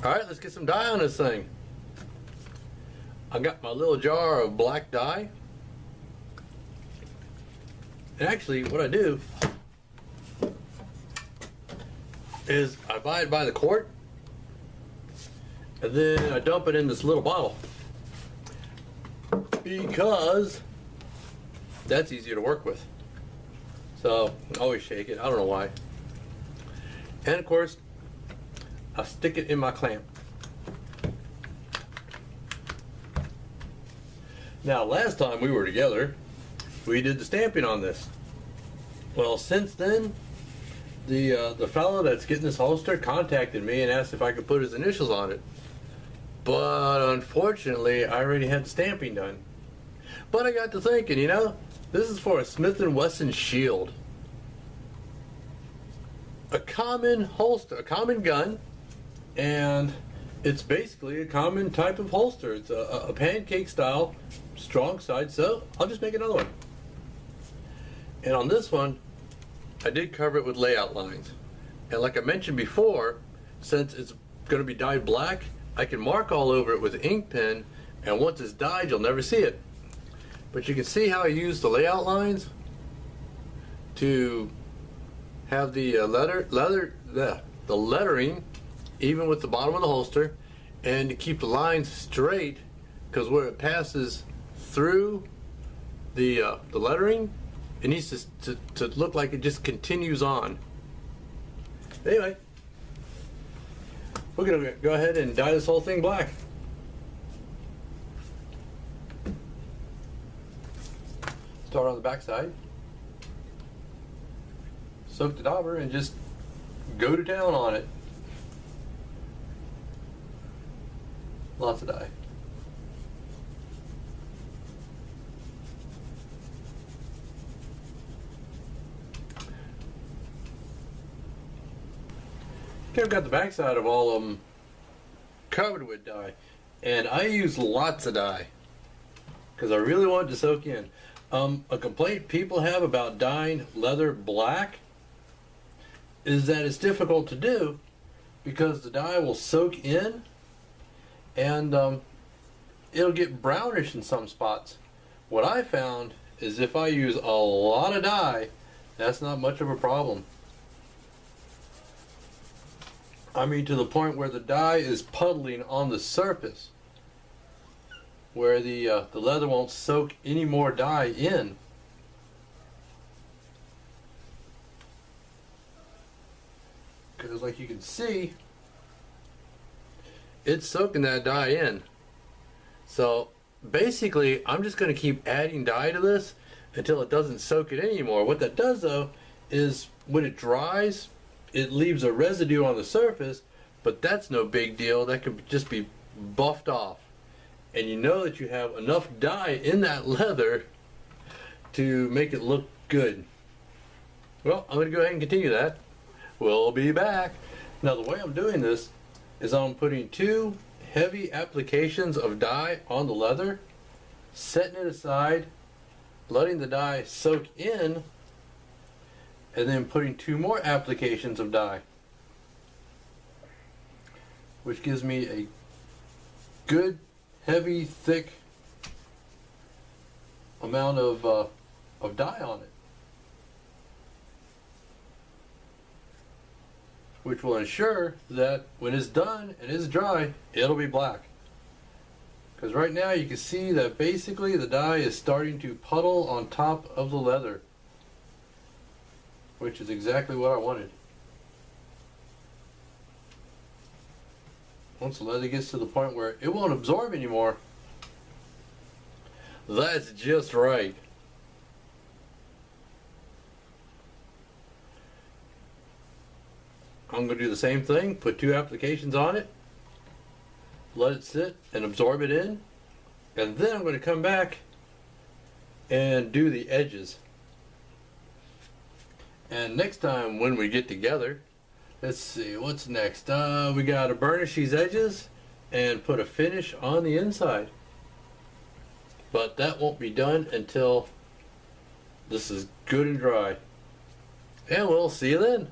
Alright, let's get some dye on this thing. I got my little jar of black dye. And actually what I do is I buy it by the quart and then I dump it in this little bottle because that's easier to work with. So I always shake it, I don't know why. And of course I stick it in my clamp. Now last time we were together we did the stamping on this. Well, since then the fellow that's getting this holster contacted me and asked if I could put his initials on it. But unfortunately, I already had the stamping done. But I got to thinking, you know, this is for a Smith & Wesson Shield. A common holster, a common gun, and it's basically a common type of holster. It's a pancake style, strong side, so I'll just make another one. And on this one, I did cover it with layout lines. And like I mentioned before, since it's going to be dyed black, I can mark all over it with an ink pen, and once it's dyed, you'll never see it. But you can see how I use the layout lines to have the lettering even with the bottom of the holster, and to keep the lines straight, because where it passes through the lettering, it needs to look like it just continues on. Anyway, we're going to go ahead and dye this whole thing black. Start on the back side. Soak the dauber and just go to town on it. Lots of dye. Okay, I've got the backside of all of them covered with dye, and I use lots of dye because I really want it to soak in. A complaint people have about dyeing leather black is that it's difficult to do because the dye will soak in and it'll get brownish in some spots. What I found is if I use a lot of dye, that's not much of a problem. I mean, to the point where the dye is puddling on the surface, where the leather won't soak any more dye in. Because like you can see, it's soaking that dye in. So basically, I'm just going to keep adding dye to this until it doesn't soak it anymore. What that does though is when it dries, it leaves a residue on the surface, but that's no big deal. That could just be buffed off. And you know that you have enough dye in that leather to make it look good. Well, I'm going to go ahead and continue that. We'll be back. Now the way I'm doing this is I'm putting 2 heavy applications of dye on the leather, setting it aside, letting the dye soak in, and then putting 2 more applications of dye, which gives me a good, heavy, thick amount of dye on it, which will ensure that when it's done and it's dry, it'll be black. Because right now you can see that basically the dye is starting to puddle on top of the leather, which is exactly what I wanted. Once the leather gets to the point where it won't absorb anymore, that's just right. I'm going to do the same thing, put 2 applications on it, let it sit and absorb it in, and then I'm going to come back and do the edges. And next time when we get together, let's see, what's next? We got to burnish these edges and put a finish on the inside. But that won't be done until this is good and dry. And we'll see you then.